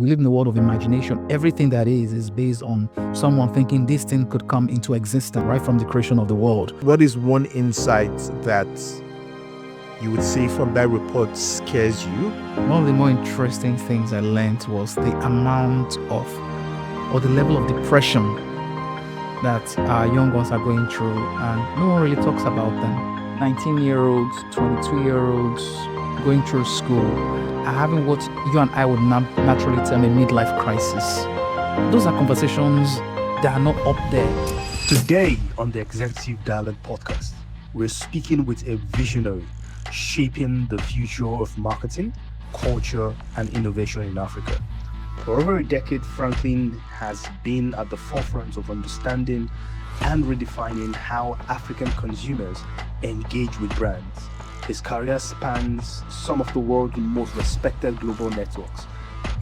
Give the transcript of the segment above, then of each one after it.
We live in a world of imagination. Everything that is based on someone thinking this thing could come into existence right from the creation of the world. What is one insight that you would say from that report scares you? One of the more interesting things I learned was the amount of, or the level of depression that our young ones are going through, and no one really talks about them. 19-year-olds, 22-year-olds going through school are having what you and I would naturally term a midlife crisis. Those are conversations that are not up there. Today on the Executive Dialogue podcast, we're speaking with a visionary shaping the future of marketing, culture, and innovation in Africa. For over a decade, Franklin has been at the forefront of understanding and redefining how African consumers engage with brands. His career spans some of the world's most respected global networks,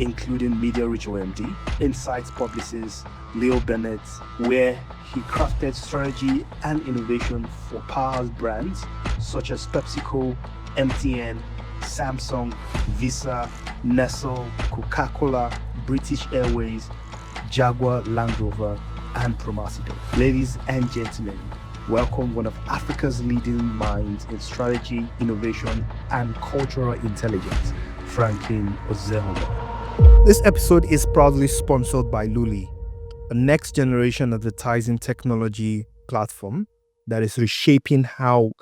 including Media Reach OMD, Insights Publicis, Leo Burnett, where he crafted strategy and innovation for powerhouse brands such as PepsiCo, MTN, Samsung, Visa, Nestle, Coca-Cola, British Airways, Jaguar Land Rover, and Promasido. Ladies and gentlemen, welcome one of Africa's leading minds in strategy, innovation, and cultural intelligence, Franklin Ozehomo. This episode is proudly sponsored by Luli, a next generation advertising technology platform that is reshaping how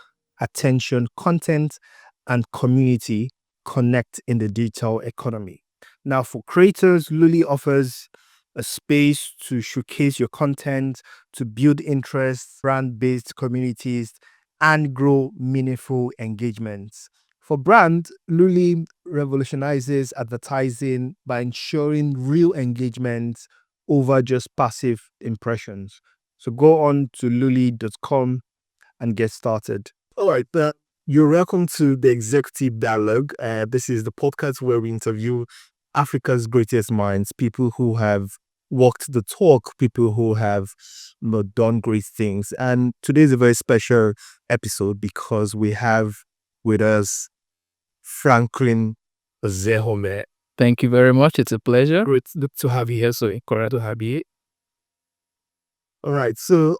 attention, content, and community connect in the digital economy. Now, for creators, Luli offers a space to showcase your content, to build interest, brand-based communities, and grow meaningful engagements. For brands, Luli revolutionizes advertising by ensuring real engagement over just passive impressions. So go on to luli.com and get started. All right, you're welcome to the Executive Dialogue. This is the podcast where we interview Africa's greatest minds, people who have walked the talk, people who have done great things. And today is a very special episode because we have with us Franklin Ozehomo. Thank you very much. It's a pleasure. Great to have you here. So correct to have you. All right. So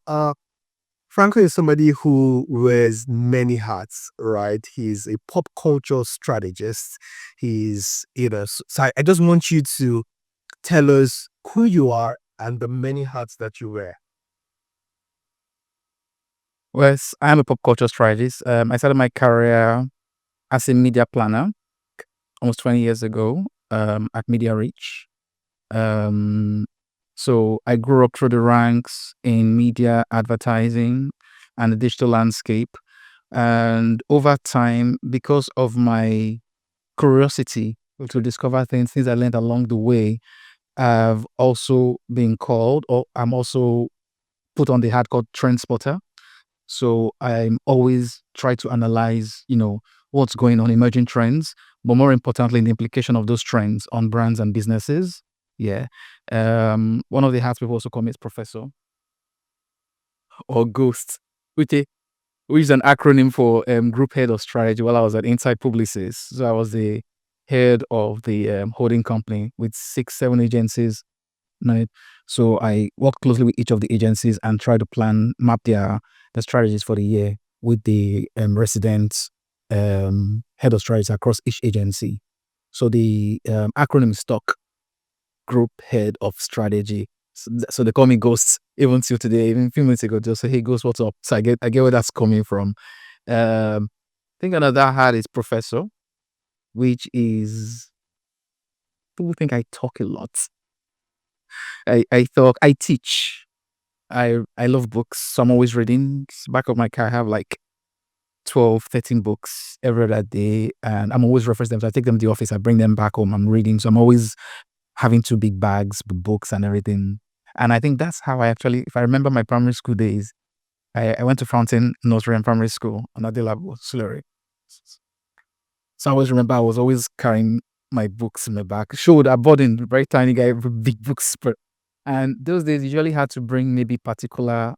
Franklin is somebody who wears many hats, right? He's a pop culture strategist. He's, so I just want you to tell us who you are and the many hats that you wear. Well, I am a pop culture strategist. I started my career as a media planner almost 20 years ago at Media Reach. So I grew up through the ranks in media advertising and the digital landscape. And over time, because of my curiosity to discover things I learned along the way, I've also been called, or I'm also put on the hat called trend spotter. So I'm always try to analyze, what's going on, emerging trends, but more importantly, the implication of those trends on brands and businesses. Yeah. One of the hats people also call me is professor or ghost, which is an acronym for group head of strategy while I was at Insight Publicis. So I was the head of the holding company with 6-7 agencies. Right. So I worked closely with each of the agencies and tried to map the strategies for the year with the resident head of strategy across each agency. So the acronym is STOCK, Group Head of Strategy. So they call me Ghosts even till today. Even a few minutes ago, just say, "Hey, Ghost, what's up?" So I get where that's coming from. I think another hat is Professor, which is people think I talk a lot. I talk, I teach. I love books, so I'm always reading. Back of my car, I have like 12, 13 books every other day, and I'm always referencing them. So I take them to the office, I bring them back home, I'm reading. So I'm always having 2 big bags with books and everything. And I think that's how I actually, if I remember my primary school days, I went to Fountain Nursery and Primary School on Adelabu, Sulere. So I always remember I was always carrying my books in my back. Showed I bought in very tiny guy with big books. And those days, you usually had to bring maybe particular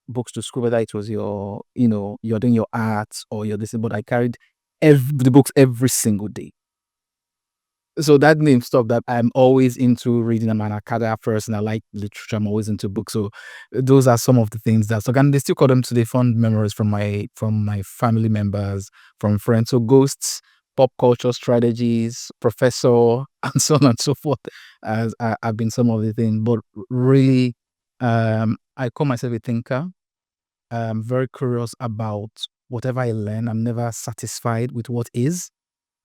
books to school, whether it was your, you're doing your art or your this, but I carried the books every single day. So that name stuff that I'm always into reading. I'm an academic person. I like literature. I'm always into books. So those are some of the things that so and they still call them today fond memories from my family members, from friends. So ghosts, pop culture strategies, professor, and so on and so forth have been some of the things. But really, I call myself a thinker. I'm very curious about whatever I learn. I'm never satisfied with what is.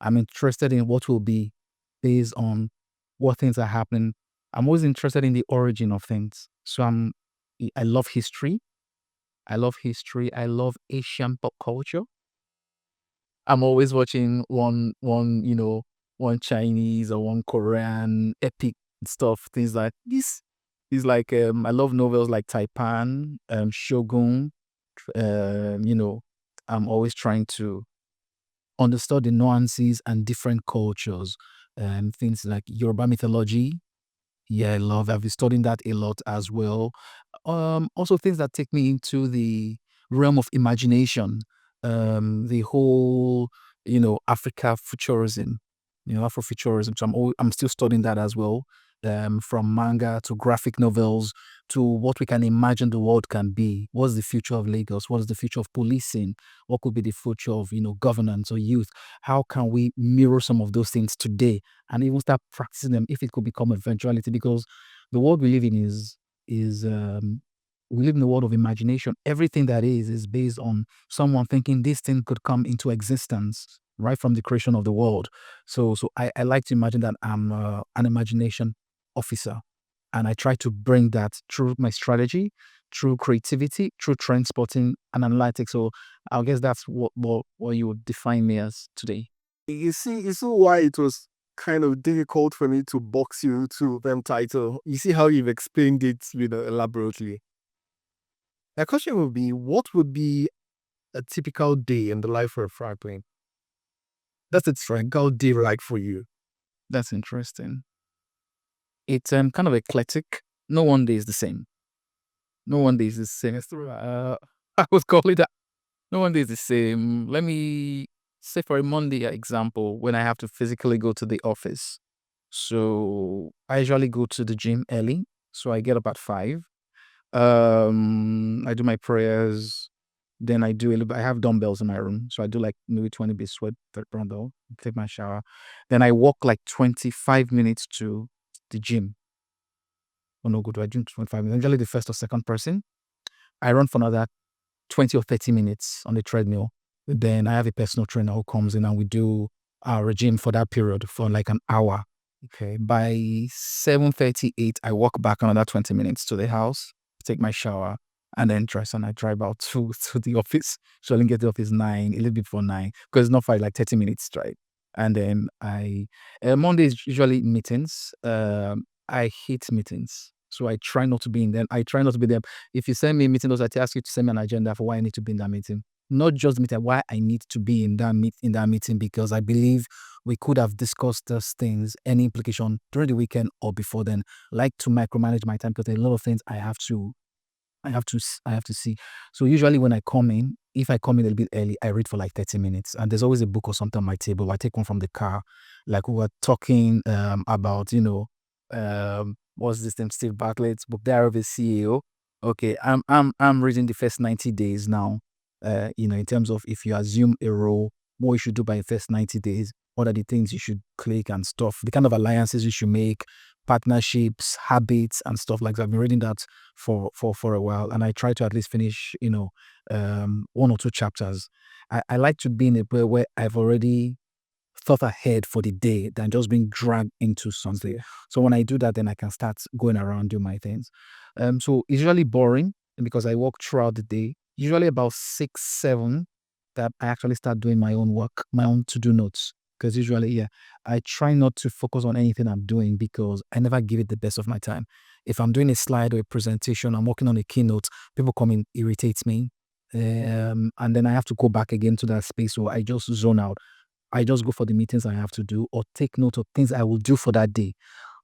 I'm interested in what will be based on what things are happening. I'm always interested in the origin of things. So I love history. I love history. I love Asian pop culture. I'm always watching one Chinese or one Korean epic stuff, things like this. Is like I love novels like Taipan, Shogun. You know, I'm always trying to understand the nuances and different cultures, things like Yoruba mythology. Yeah, I love. I've been studying that a lot as well. Also things that take me into the realm of imagination. The whole, Africa futurism, Afrofuturism. So I'm still studying that as well. From manga to graphic novels to what we can imagine the world can be. What's the future of Lagos? What is the future of policing? What could be the future of, governance or youth? How can we mirror some of those things today and even start practicing them if it could become eventuality? Because the world we live in is we live in a world of imagination. Everything that is based on someone thinking this thing could come into existence right from the creation of the world. So I like to imagine that I'm an imagination officer, and I try to bring that through my strategy, through creativity, through transporting and analytics. So I guess that's what you would define me as today. You see why it was kind of difficult for me to box you to them title. You see how you've explained it, elaborately. My question would be, what would be a typical day in the life of a Franklin? That's a typical day like for you. That's interesting. It's kind of eclectic. No one day is the same. No one day is the same. I would call it that. No one day is the same. Let me say for a Monday example, when I have to physically go to the office. So I usually go to the gym early. So I get up at 5. I do my prayers. Then I do a little bit. I have dumbbells in my room, so I do like maybe 20 bit sweat bundle. Take my shower. Then I walk like 25 minutes to the gym. Oh no, good. I drink 25 minutes. Usually the first or second person. I run for another 20 or 30 minutes on the treadmill. Then I have a personal trainer who comes in and we do our regime for that period for like an hour. Okay. By 7:38, I walk back another 20 minutes to the house, take my shower, and then dress, and I drive out to the office. So I can get to the office 9, a little bit before 9, because it's not far, like 30 minutes drive. And then Monday is usually meetings. I hate meetings. So I try not to be in them. I try not to be there. If you send me a meeting, I ask you to send me an agenda for why I need to be in that meeting. Not just meeting, why I need to be in that meeting, because I believe we could have discussed those things, any implication during the weekend or before then. Like to micromanage my time because there are a lot of things I have to see. So usually when I come in, if I come in a little bit early, I read for like 30 minutes, and there's always a book or something on my table. I take one from the car, like we were talking about, what's this name, Steve Bartlett's book, Diary of a CEO. Okay, I'm reading the first 90 days now. In terms of if you assume a role, what you should do by the first 90 days, what are the things you should click and stuff, the kind of alliances you should make, partnerships, habits, and stuff like that. I've been reading that for a while, and I try to at least finish, one or two chapters. I like to be in a way where I've already thought ahead for the day than just being dragged into something. So when I do that, then I can start going around, do my things. So it's usually boring because I walk throughout the day. Usually about 6, 7, that I actually start doing my own work, my own to-do notes. Because usually, yeah, I try not to focus on anything I'm doing because I never give it the best of my time. If I'm doing a slide or a presentation, I'm working on a keynote, people come in, irritates me. And then I have to go back again to that space. So I just zone out. I just go for the meetings I have to do or take note of things I will do for that day.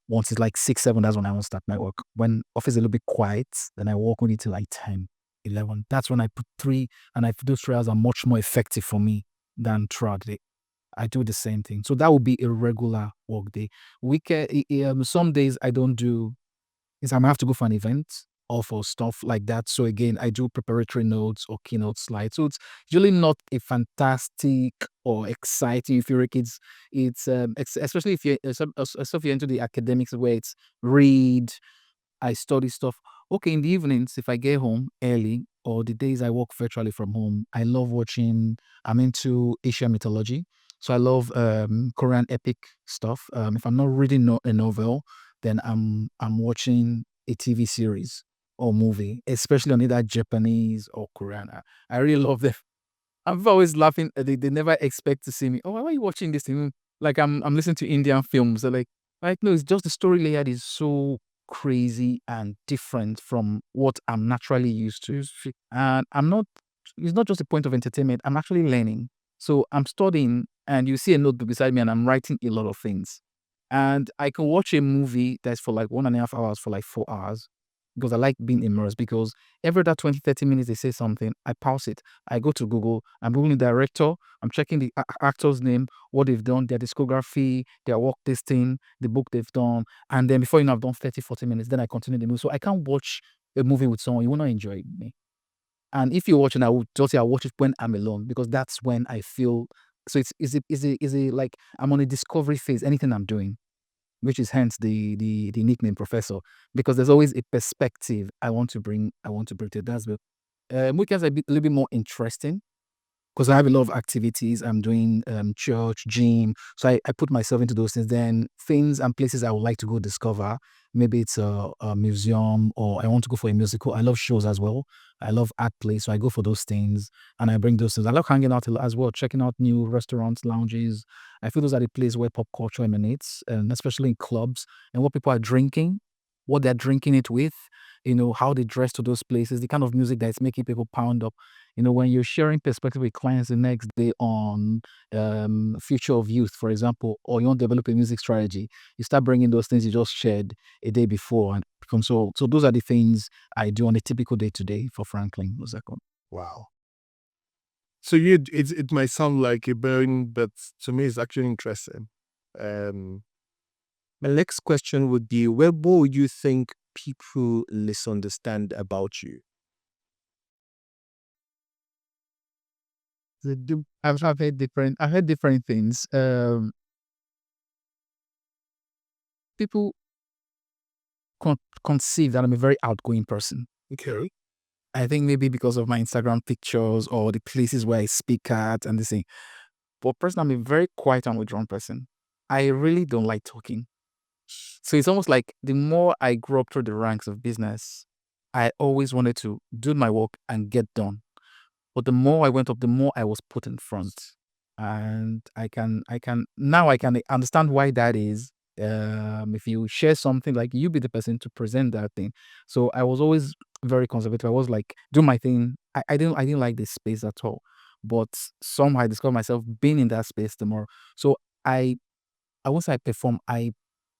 Once it's like 6, 7, that's when I want to start my work. When office is a little bit quiet, then I work on it till like 10, 11. That's when I put 3, and those 3 hours are much more effective for me than throughout the day. I do the same thing. So that would be a regular work day. Some days I don't do is I might have to go for an event or for stuff like that. So again, I do preparatory notes or keynote slides. So it's usually not a fantastic or exciting euphoric. Especially if you're into the academics where it's read, I study stuff. Okay, in the evenings, if I get home early or the days I work virtually from home, I love watching. I'm into Asian mythology, so I love Korean epic stuff. If I'm not reading a novel, then I'm watching a TV series or movie, especially on either Japanese or Korean. I really love them. I'm always laughing. They never expect to see me. Oh, why are you watching this thing? Like I'm listening to Indian films. They're like no, it's just the story layered is so crazy and different from what I'm naturally used to. And I'm not. It's not just a point of entertainment. I'm actually learning. So I'm studying, and you see a notebook beside me, and I'm writing a lot of things. And I can watch a movie that's for like 1.5 hours for like 4 hours because I like being immersed. Because every other 20, 30 minutes they say something, I pause it. I go to Google, I'm Googling the director, I'm checking the actor's name, what they've done, their discography, their work listing, the book they've done. And then before you know, I've done 30, 40 minutes, then I continue the movie. So I can't watch a movie with someone, you will not enjoy me. And if you're watching, I would just say I'll watch it when I'm alone because that's when I feel. So is it like I'm on a discovery phase, anything I'm doing, which is hence the nickname professor, because there's always a perspective I want to bring to it. That's the weekends are a little bit more interesting because I have a lot of activities. I'm doing church, gym. So I put myself into those things. Then things and places I would like to go discover. Maybe it's a museum or I want to go for a musical. I love shows as well. I love art plays. So I go for those things and I bring those things. I love hanging out as well, checking out new restaurants, lounges. I feel those are the places where pop culture emanates, and especially in clubs and what people are drinking, what they're drinking it with, how they dress to those places, the kind of music that's making people pound up. When you're sharing perspective with clients the next day on future of youth, for example, or you want to develop a music strategy, you start bringing those things you just shared a day before and become so those are the things I do on a typical day to day for Franklin Ozakon. Wow. So it might sound like a burden, but to me, it's actually interesting. My next question would be, what would you think people misunderstand about you? I've heard different things. People conceive that I'm a very outgoing person. Okay. I think maybe because of my Instagram pictures or the places where I speak at and this thing. But personally, I'm a very quiet and withdrawn person. I really don't like talking. So it's almost like the more I grew up through the ranks of business, I always wanted to do my work and get done. But the more I went up, the more I was put in front. And I can understand why that is. If you share something, like you be the person to present that thing. So I was always very conservative. I was like, do my thing. I didn't like this space at all. But somehow I discovered myself being in that space the more. So I once I perform, I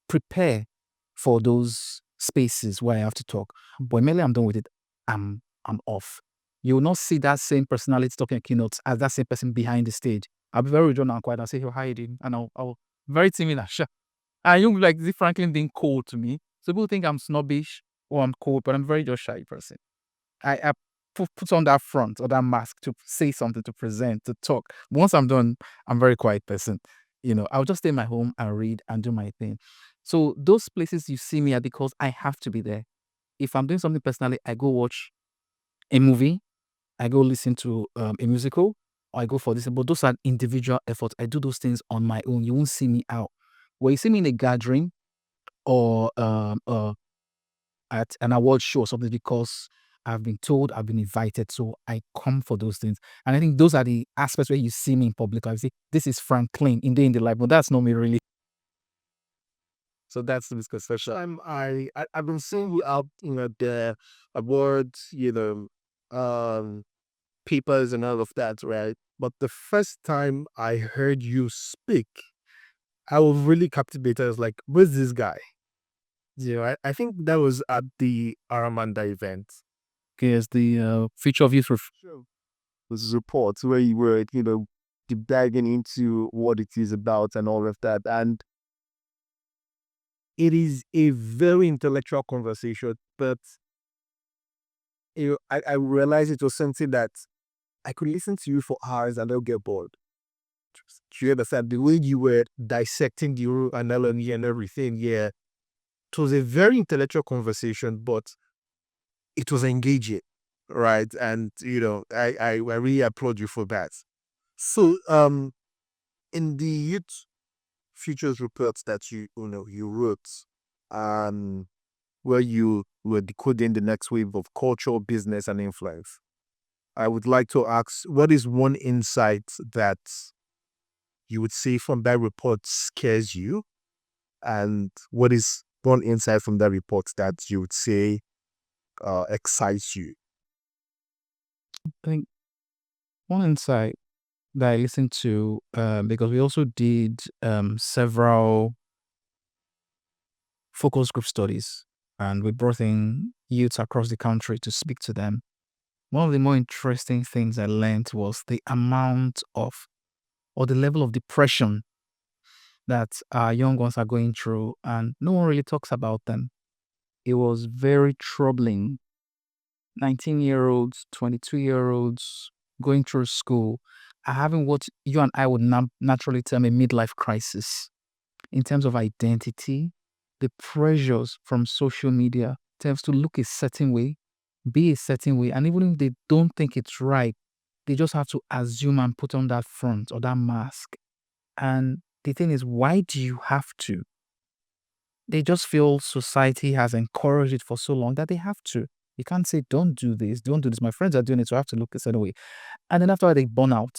prepare for those spaces where I have to talk. But immediately I'm done with it, I'm off. You will not see that same personality talking at keynotes as that same person behind the stage. I'll be very withdrawn and quiet. I'll say, "Hey, how you doing?" And I'll very timid and shy. And you like this Franklin being cold to me. So people think I'm snobbish or I'm cold, but I'm very just shy person. I put on that front or that mask to say something, to present, to talk. Once I'm done, I'm a very quiet person. I'll just stay in my home and read and do my thing. So those places you see me at because I have to be there. If I'm doing something personally, I go watch a movie, I go listen to a musical, or I go for this. But those are individual efforts. I do those things on my own. You won't see me out. When you see me in a gathering or at an award show or something because I've been told, I've been invited, so I come for those things. And I think those are the aspects where you see me in public. I say, this is Franklin in day in the life, but that's not me really. So that's the misconception. I've been seeing you out, the awards, papers and all of that, right? But the first time I heard you speak, I was really captivated. I was like, where's this guy? I think that was at the Aramanda event. Okay, as the future of youth. Sure. This report where you were, deep diving into what it is about and all of that. And it is a very intellectual conversation, but I realized it was something that I could listen to you for hours and I'll get bored. Do you understand? The way you were dissecting the rule analogy and everything, yeah. It was a very intellectual conversation, but it was engaging, right? And I really applaud you for that. So in the youth futures reports that you wrote, where you were decoding the next wave of culture, business, and influence, I would like to ask, what is one insight that you would say from that report scares you? And what is one insight from that report that you would say excites you? I think one insight that I listened to, because we also did several focus group studies and we brought in youths across the country to speak to them. One of the more interesting things I learned was the amount of, or the level of depression that our young ones are going through, and no one really talks about them. It was very troubling. 19-year-olds, 22-year-olds going through school are having what you and I would naturally term a midlife crisis in terms of identity, the pressures from social media tends to look a certain way, be a certain way, and even if they don't think it's right, they just have to assume and put on that front or that mask. And the thing is, why do you have to? They just feel society has encouraged it for so long that they have to. You can't say, don't do this, don't do this. My friends are doing it, so I have to look a certain way. And then after they burn out.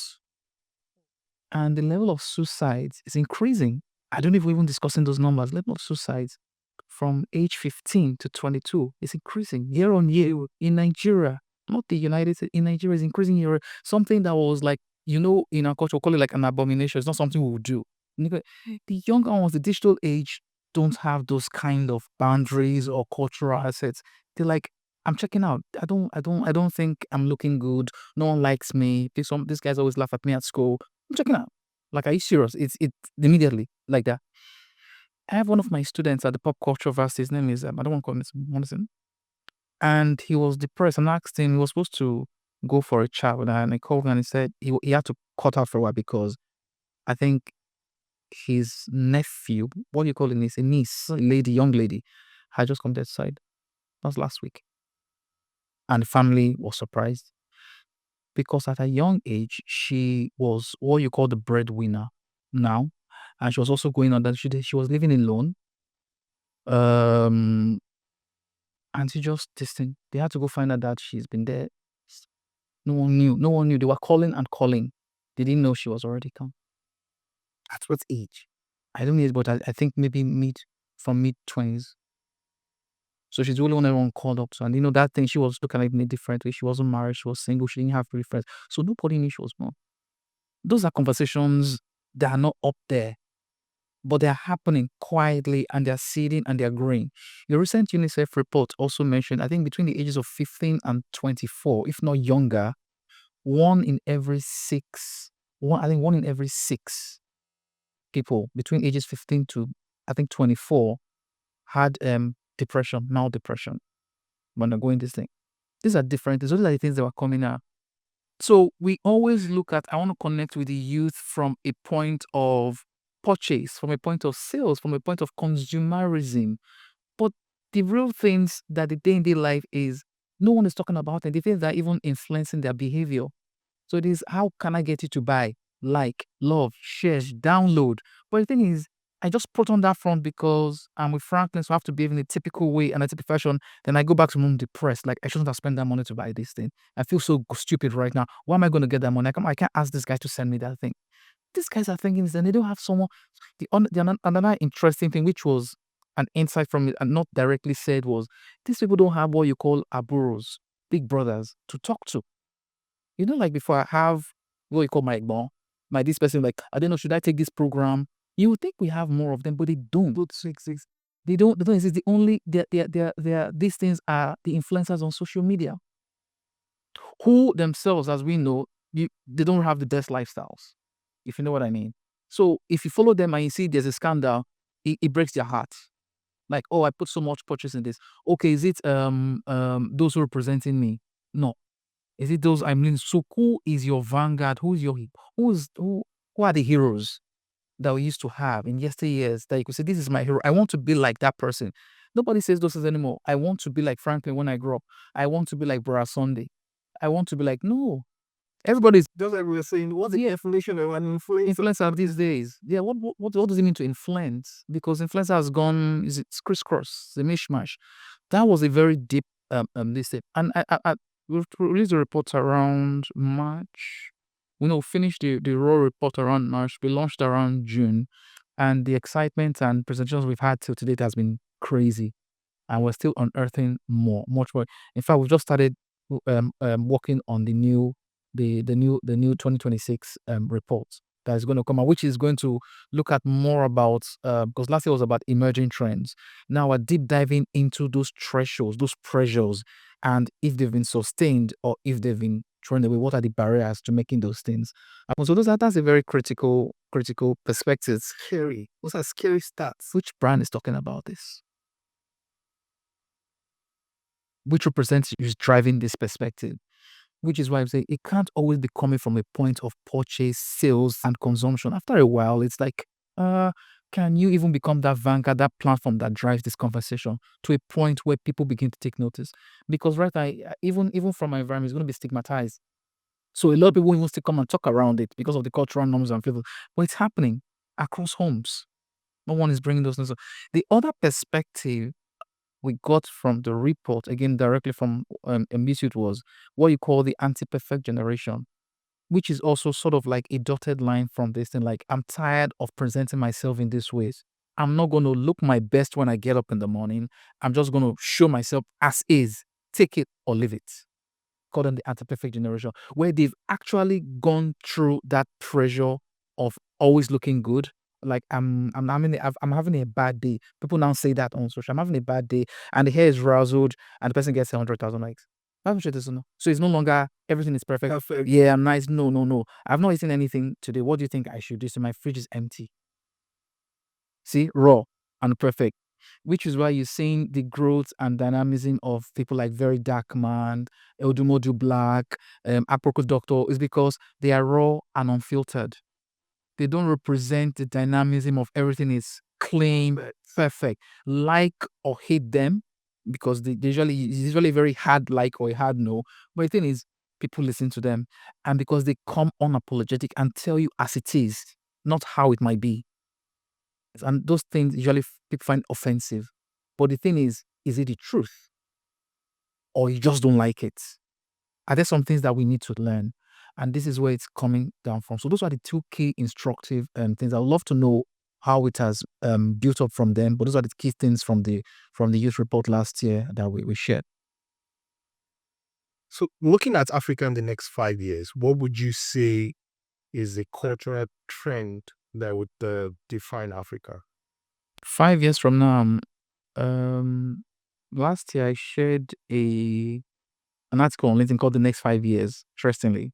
And the level of suicides is increasing. I don't know if we're even discussing those numbers. Level of suicides from age 15 to 22 is increasing year on year in Nigeria. Not the United States, in Nigeria is increasing year. Something that was like, in our culture, we call it like an abomination. It's not something we would do. The younger ones, the digital age, don't have those kind of boundaries or cultural assets. They're like, I'm checking out. I don't think I'm looking good. No one likes me. These guys always laugh at me at school. I'm checking out. Like, are you serious? It's immediately like that. I have one of my students at the pop culture varsity. His name is I don't want to call him Monison. And he was depressed and asked him, he was supposed to go for a chat with her, and I called him and he said he had to cut out for a while because I think his nephew, what do you call it, niece, a niece, young lady, had just committed suicide. That was last week. And the family was surprised because at a young age, she was what you call the breadwinner now. And she was also going on that she was living alone. And she just this thing. They had to go find out that she's been there. No one knew. No one knew. They were calling and calling. They didn't know she was already gone. At what age? I don't know, but I think maybe mid-20s. So she's the only one everyone called up to. And that thing, she was looking at it in a different way. She wasn't married, she was single, she didn't have really friends. So nobody knew she was born. Those are conversations that are not up there, but they're happening quietly and they're seeding and they're growing. The recent UNICEF report also mentioned, I think between the ages of 15 and 24, if not younger, one in every six people between ages 15 to I think 24 had depression, mild depression when they're going this thing. These are different. These are the things that were coming out. So we always look at, I want to connect with the youth from a point of purchase, from a point of sales, from a point of consumerism. But the real things that the day-to-day life is, no one is talking about, and the things that are even influencing their behavior. So it is, how can I get you to buy, like, love, share, download? But the thing is, I just put on that front because I'm with Franklin, so I have to behave in a typical way and a typical fashion. Then I go back to home depressed. Like, I shouldn't have spent that money to buy this thing. I feel so stupid right now. Why am I going to get that money? I can't ask this guy to send me that thing. These guys are thinking is that they don't have someone. Another interesting thing, which was an insight from it and not directly said, was these people don't have what you call aburos, big brothers, to talk to. Like before I have what you call my egbon, my this person, like, I don't know, should I take this program? You would think we have more of them, but they don't. They don't. The thing is the only these things are the influencers on social media, who themselves, as we know, they don't have the best lifestyles. if you know what I mean. So if you follow them and you see there's a scandal, it breaks their heart. Like, oh, I put so much purchase in this. Okay, is it those who are representing me? No. Is it those I'm leaning? So who is your vanguard? Who are the heroes that we used to have in yesteryears that you could say, this is my hero. I want to be like that person. Nobody says those things anymore. I want to be like Franklin when I grow up. I want to be like Brother Sunday. I want to be like, no. Everybody's Just like we were saying, what's the definition of an influencer? influencer these days. Yeah, what does it mean to influence? Because influencer has gone, it's crisscross, the mishmash. That was a very deep this thing. And we released the report around March. Finished the raw report around March. We launched around June, and the excitement and presentations we've had till today has been crazy, and we're still unearthing much more. In fact, we've just started working on the new 2026 report that is going to come out, which is going to look at more about because last year was about emerging trends. Now we're deep diving into those thresholds, those pressures, and if they've been sustained or if they've been thrown away. What are the barriers to making those things happen? So that's a very critical perspective. Scary. Those are scary stats. Which brand is talking about this? Which represents is driving this perspective? Which is why I say it can't always be coming from a point of purchase, sales, and consumption. After a while, it's like, can you even become that vanguard, that platform that drives this conversation to a point where people begin to take notice? Because even from my environment, it's going to be stigmatized. So a lot of people even still come and talk around it because of the cultural norms and flavors. But it's happening across homes. No one is bringing those things up. The other perspective we got from the report, again, directly from Mbisut, was what you call the anti-perfect generation, which is also sort of like a dotted line from this thing. Like, I'm tired of presenting myself in these ways. I'm not going to look my best when I get up in the morning. I'm just going to show myself as is. Take it or leave it. Call them the anti-perfect generation, where they've actually gone through that pressure of always looking good. Like, I'm having a bad day. People now say that on social. I'm having a bad day, and the hair is razzled, and the person gets 100,000 likes. So it's no longer everything is perfect. Perfect. Yeah, I'm nice. No. I've not eaten anything today. What do you think I should do? So my fridge is empty. See, raw and perfect. Which is why you're seeing the growth and dynamism of people like Very Dark Man, Eldumodu Black, Aprocot Doctor, is because they are raw and unfiltered. They don't represent the dynamism of everything is clean, perfect. Like or hate them, because it's usually very hard like or a hard no. But the thing is, people listen to them, and because they come unapologetic and tell you as it is, not how it might be. And those things usually people find offensive. But the thing is it the truth? Or you just don't like it? Are there some things that we need to learn? And this is where it's coming down from. So those are the two key instructive things. I'd love to know how it has built up from them. But those are the key things from the youth report last year that we shared. So looking at Africa in the next 5 years, what would you say is a cultural trend that would define Africa? 5 years from now, last year I shared an article on LinkedIn called "The Next 5 Years." Interestingly,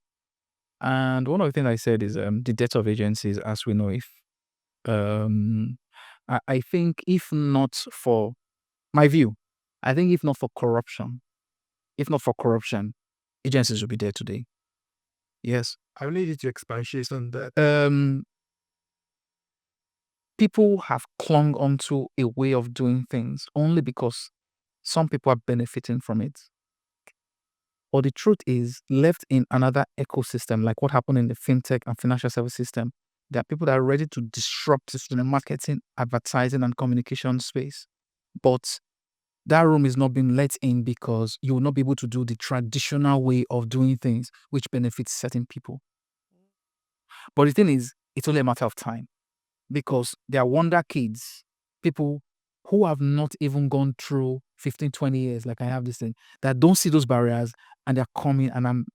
and one of the things I said is the death of agencies as we know it. I think if not for my view, I think if not for corruption, agencies will be there today. Yes. I really need to expatiate on that. People have clung onto a way of doing things only because some people are benefiting from it. Or the truth is, left in another ecosystem, like what happened in the fintech and financial service system, there are people that are ready to disrupt the marketing, advertising, and communication space. But that room is not being let in because you will not be able to do the traditional way of doing things, which benefits certain people. But the thing is, it's only a matter of time, because there are wonder kids, people who have not even gone through 15, 20 years, like I have this thing, that don't see those barriers, and they're coming, and I'm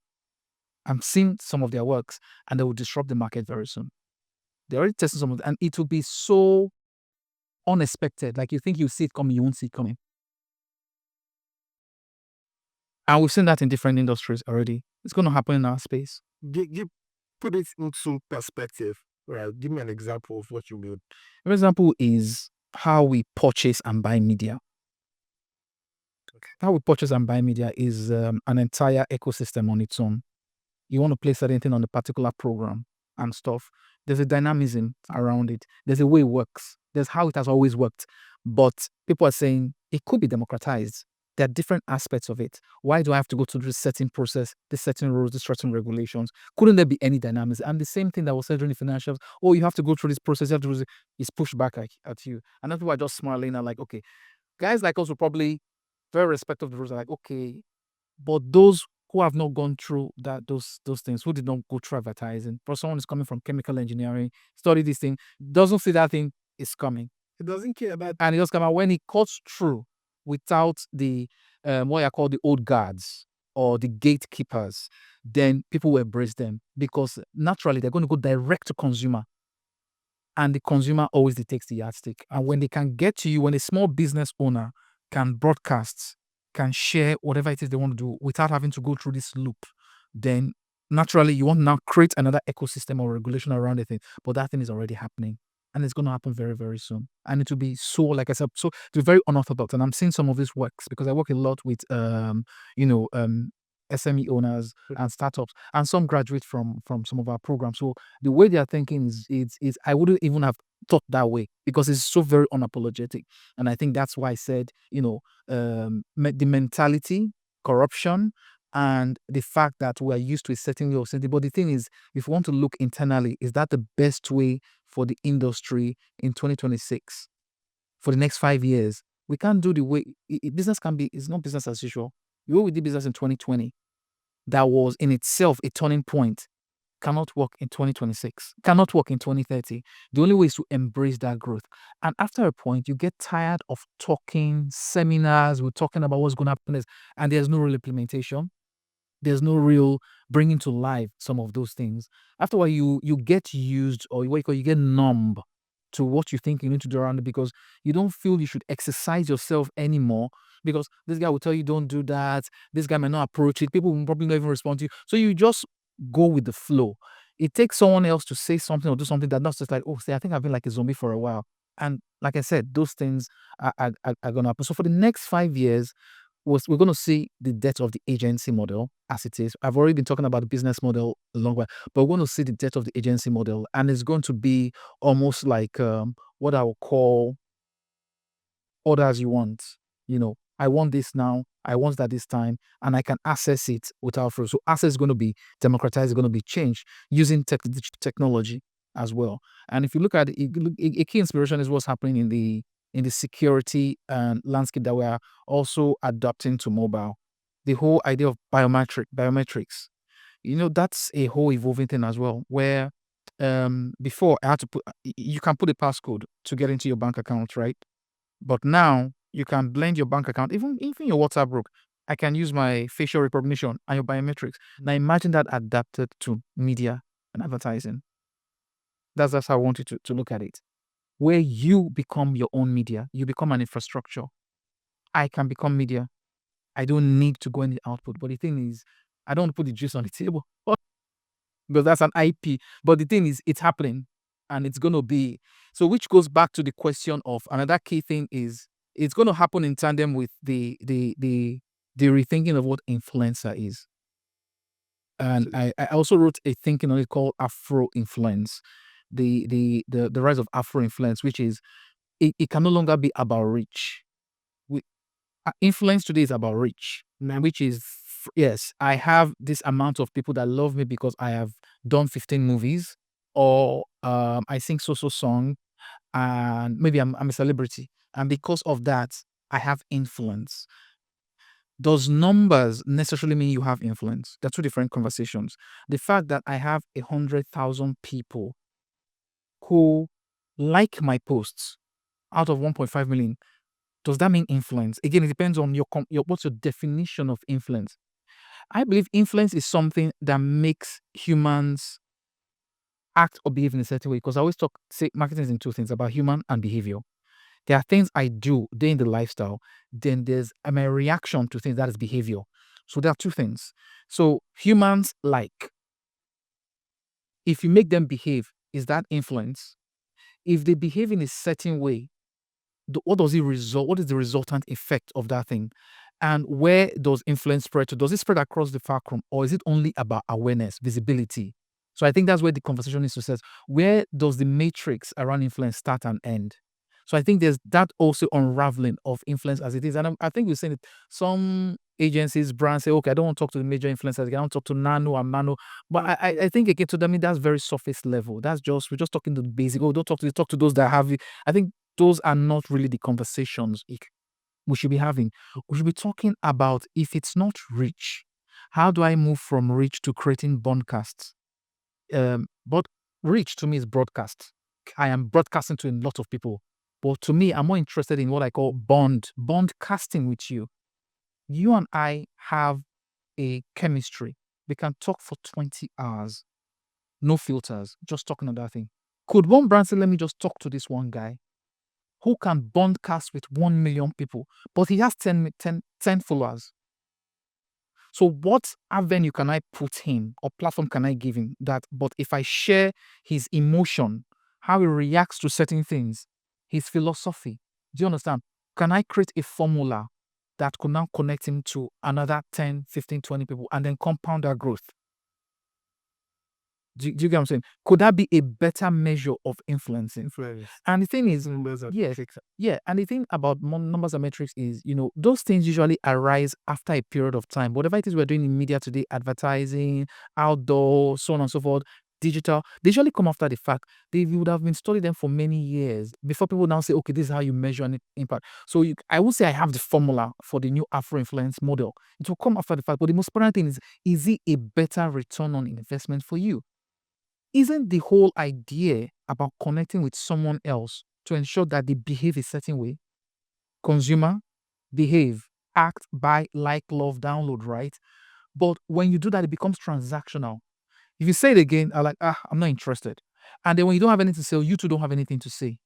seeing some of their works, and they will disrupt the market very soon. They're already testing some of it, and it will be so unexpected. Like, you think you see it coming, you won't see it coming. And we've seen that in different industries already. It's going to happen in our space. put it into perspective. Right. Give me an example of what you mean. For example, is how we purchase and buy media. How we purchase and buy media is an entire ecosystem on its own. You want to place anything on a particular program and stuff. There's a dynamism around it. There's a way it works. There's how it has always worked. But people are saying it could be democratized. There are different aspects of it. Why do I have to go through this certain process, this certain rules, this certain regulations? Couldn't there be any dynamism? And the same thing that was said during the financials, oh, you have to go through this process, you have to do this, it's pushed back at you. And then people are just smiling and like, okay, guys like us will probably very respectful of the rules are like, okay, but those who have not gone through those things, who did not go through advertising, for someone who's coming from chemical engineering, study this thing, doesn't see that thing is coming. It doesn't care about And it does come out when it cuts through without the what I call the old guards or the gatekeepers, then people will embrace them because naturally they're going to go direct to consumer. And the consumer always dictates the yardstick. And when they can get to you, when a small business owner can broadcast, can share whatever it is they want to do without having to go through this loop, then naturally you want to now create another ecosystem or regulation around it. But that thing is already happening. And it's going to happen very, very soon. And it will be so, like I said, so it will be very unorthodox. And I'm seeing some of these works because I work a lot with SME owners and startups, and some graduate from some of our programs. So the way they are thinking is I wouldn't even have thought that way because it's so very unapologetic. And I think that's why I said, the mentality, corruption, and the fact that we are used to a certain way of saying. But the thing is, if we want to look internally, is that the best way for the industry in 2026 for the next 5 years? We can't do the way business can be. It's not business as usual. The way we did business in 2020, that was in itself a turning point, cannot work in 2026, cannot work in 2030. The only way is to embrace that growth. And after a point, you get tired of talking seminars, we're talking about what's going to happen, and there's no real implementation. There's no real bringing to life some of those things. After a while, you get used or you get numb to what you think you need to do around it because you don't feel you should exercise yourself anymore because this guy will tell you don't do that. This guy might not approach it. People will probably not even respond to you. So you just go with the flow. It takes someone else to say something or do something that's not just like, oh, say, I think I've been like a zombie for a while. And like I said, those things are going to happen. So for the next 5 years, we're going to see the death of the agency model as it is. I've already been talking about the business model a long while, but we're going to see the death of the agency model, and it's going to be almost like what I will call order as you want. I want this now, I want that this time, and I can access it without fraud. So access is going to be democratized, it's going to be changed using technology as well. And if you look at it, a key inspiration is what's happening in the security landscape that we are also adapting to mobile. The whole idea of biometrics, that's a whole evolving thing as well, where before I had to you can put a passcode to get into your bank account, right? But now you can blend your bank account, even your WhatsApp group. I can use my facial recognition and your biometrics. Now imagine that adapted to media and advertising. That's how I want you to look at it. Where you become your own media, you become an infrastructure. I can become media. I don't need to go in the output. But the thing is, I don't put the juice on the table because that's an IP. But the thing is, it's happening and it's going to be. So which goes back to the question of another key thing is it's going to happen in tandem with the rethinking of what influencer is. And I also wrote a thinking on it called Afro influence, the rise of Afro influence, which is it can no longer be about reach. Influence today is about reach, which is yes, I have this amount of people that love me because I have done 15 movies, or I sing so song, and maybe I'm a celebrity, and because of that, I have influence. Does numbers necessarily mean you have influence? They're two different conversations. The fact that I have 100,000 people who like my posts out of 1.5 million, does that mean influence? Again, it depends on your what's your definition of influence. I believe influence is something that makes humans act or behave in a certain way, because I always say marketing is in two things, about human and behavior. There are things I do day in the lifestyle, then there's my reaction to things, that is behavior. So there are two things. So humans like if you make them behave, is that influence? If they behave in a certain way, what does it result? What is the resultant effect of that thing? And where does influence spread to? Does it spread across the fulcrum, or is it only about awareness, visibility? So I think that's where the conversation is to say, where does the matrix around influence start and end? So I think there's that also unraveling of influence as it is. And I think we've seen it. Some agencies, brands say, okay, I don't want to talk to the major influencers. I don't want to talk to Nano and Mano. But I think again, to them, that's very surface level. That's just, we're just talking to the basic. Oh, don't talk to those that have it. I think those are not really the conversations we should be having. We should be talking about, if it's not reach, how do I move from reach to creating broadcasts? But reach to me is broadcast. I am broadcasting to a lot of people. But to me, I'm more interested in what I call bond casting with you. You and I have a chemistry. We can talk for 20 hours. No filters, just talking on that thing. Could one brand say, let me just talk to this one guy who can bondcast with 1 million people, but he has 10 followers? So what avenue can I put him, or platform can I give him that, but if I share his emotion, how he reacts to certain things, his philosophy, do you understand? Can I create a formula that could now connect him to another 10, 15, 20 people and then compound that growth? Do you get what I'm saying? Could that be a better measure of influencing? Influence. And the thing is, Numbers and yeah, metrics. yeah. And the thing about numbers and metrics is, those things usually arise after a period of time. Whatever it is we're doing in media today, advertising, outdoor, so on and so forth, digital, they usually come after the fact. They would have been studying them for many years before people now say, okay, this is how you measure an impact. So I would say I have the formula for the new Afro influence model. It will come after the fact. But the most important thing is it a better return on investment for you? Isn't the whole idea about connecting with someone else to ensure that they behave a certain way? Consumer, behave, act, buy, like, love, download, right? But when you do that, it becomes transactional. If you say it again, I'm like, I'm not interested. And then when you don't have anything to say, you too don't have anything to say.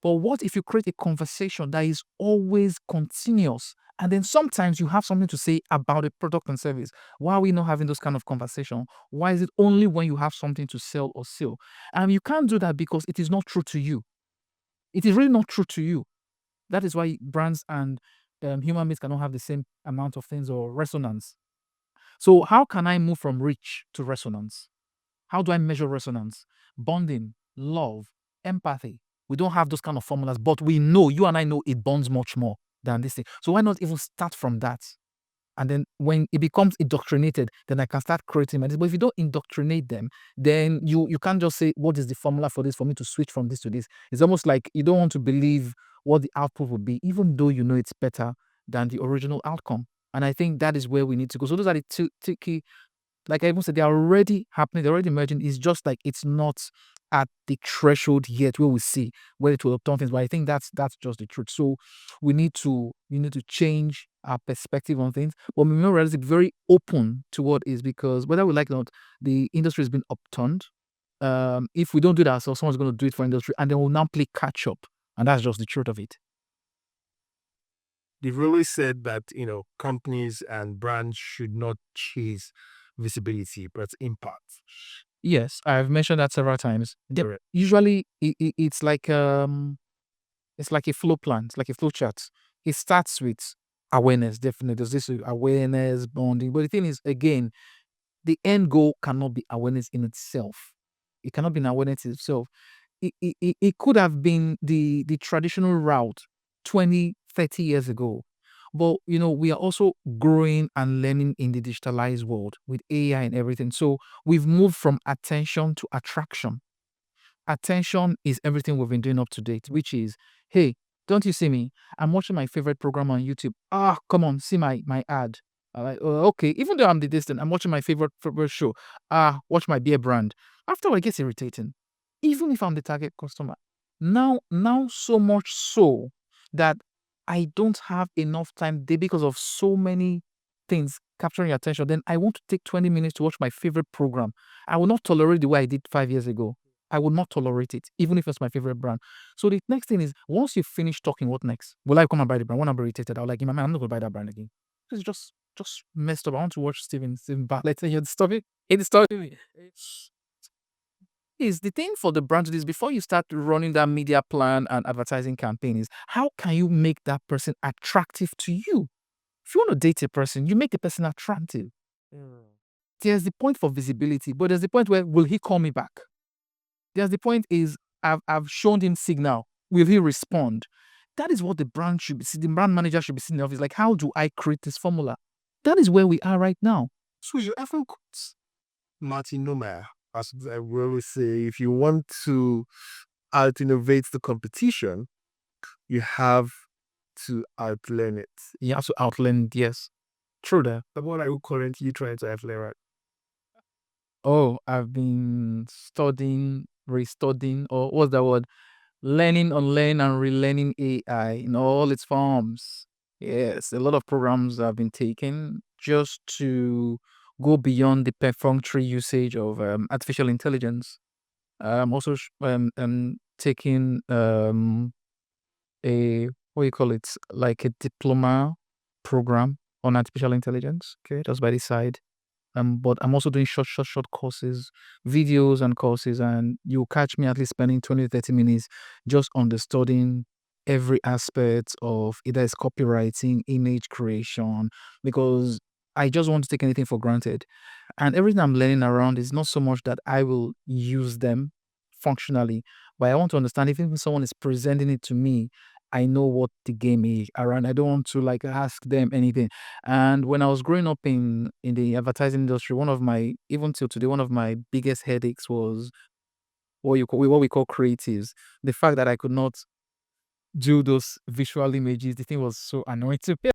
But what if you create a conversation that is always continuous? And then sometimes you have something to say about a product and service. Why are we not having those kind of conversation? Why is it only when you have something to sell or sell? And you can't do that because it is not true to you. It is really not true to you. That is why brands and human beings cannot have the same amount of things or resonance. So how can I move from reach to resonance? How do I measure resonance? Bonding, love, empathy. We don't have those kind of formulas, but we know, you and I know, it bonds much more than this thing. So why not even start from that? And then when it becomes indoctrinated, then I can start creating my. But if you don't indoctrinate them, then you can't just say, what is the formula for this, for me to switch from this to this? It's almost like you don't want to believe what the output would be, even though you know it's better than the original outcome. And I think that is where we need to go. So those are the two key, like I even said, they're already happening, they're already emerging. It's just like it's not at the threshold yet where we see where it will turn things. But I think that's just the truth. So we need to change our perspective on things. But we more realistic, very open to what is, because whether we like it or not, the industry has been upturned. If we don't do that ourselves, someone's going to do it for industry, and then we'll now play catch up. And that's just the truth of it. They've really said that, companies and brands should not chase visibility, but impact. Yes, I've mentioned that several times. Correct. Usually, it's like a flow plan. It's like a flow chart. It starts with awareness. Definitely, there's this awareness bonding. But the thing is, again, the end goal cannot be awareness in itself. It cannot be an awareness in itself. It could have been the traditional route 20, 30 years ago. But we are also growing and learning in the digitalized world with AI and everything. So we've moved from attention to attraction. Attention is everything we've been doing up to date, which is, hey, don't you see me? I'm watching my favorite program on YouTube. Come on, see my ad. I'm like, oh, okay. Even though I'm the distant, I'm watching my favorite show. Watch my beer brand. After it gets irritating, even if I'm the target customer. Now so much so that I don't have enough time there because of so many things capturing your attention. Then I want to take 20 minutes to watch my favorite program. I will not tolerate the way I did 5 years ago. I would not tolerate it, even if it's my favorite brand. So the next thing is, once you finish talking, what next? Will I come and buy the brand? When I'm irritated, I'll like, man, I'm not going to buy that brand again. It's just messed up. I want to watch Steven Bartlett and you're disturbing. It's disturbing me. is the thing for the brand to do is before you start running that media plan and advertising campaign is how can you make that person attractive to you? If you want to date a person, you make the person attractive. There's the point for visibility, but there's the point where will he call me back? There's the point is I've shown him signal. Will he respond? That is what the brand should be. The brand manager should be sitting in the office. Like, how do I create this formula? That is where we are right now. So you ever got Martin Nomer, as I will always say, if you want to out innovate the competition, you have to outlearn it. You have to outline, yes. True there. But what are you currently trying to outlearn? Right? Oh, I've been studying, restudying, or what's that word? Learning, unlearning, and relearning AI in all its forms. Yes, a lot of programs have been taken just to go beyond the perfunctory usage of artificial intelligence. I'm also taking a what do you call it, like a diploma program on artificial intelligence. Okay, just by the side. But I'm also doing short courses, videos and courses, and you'll catch me at least spending 20 to 30 minutes just understanding every aspect of either it's copywriting, image creation, because I just want to take anything for granted. And everything I'm learning around is not so much that I will use them functionally, but I want to understand if even someone is presenting it to me, I know what the game is around. I don't want to like ask them anything. And when I was growing up in the advertising industry, one of my even till today, one of my biggest headaches was what we call creatives. The fact that I could not do those visual images, the thing was so annoying to me.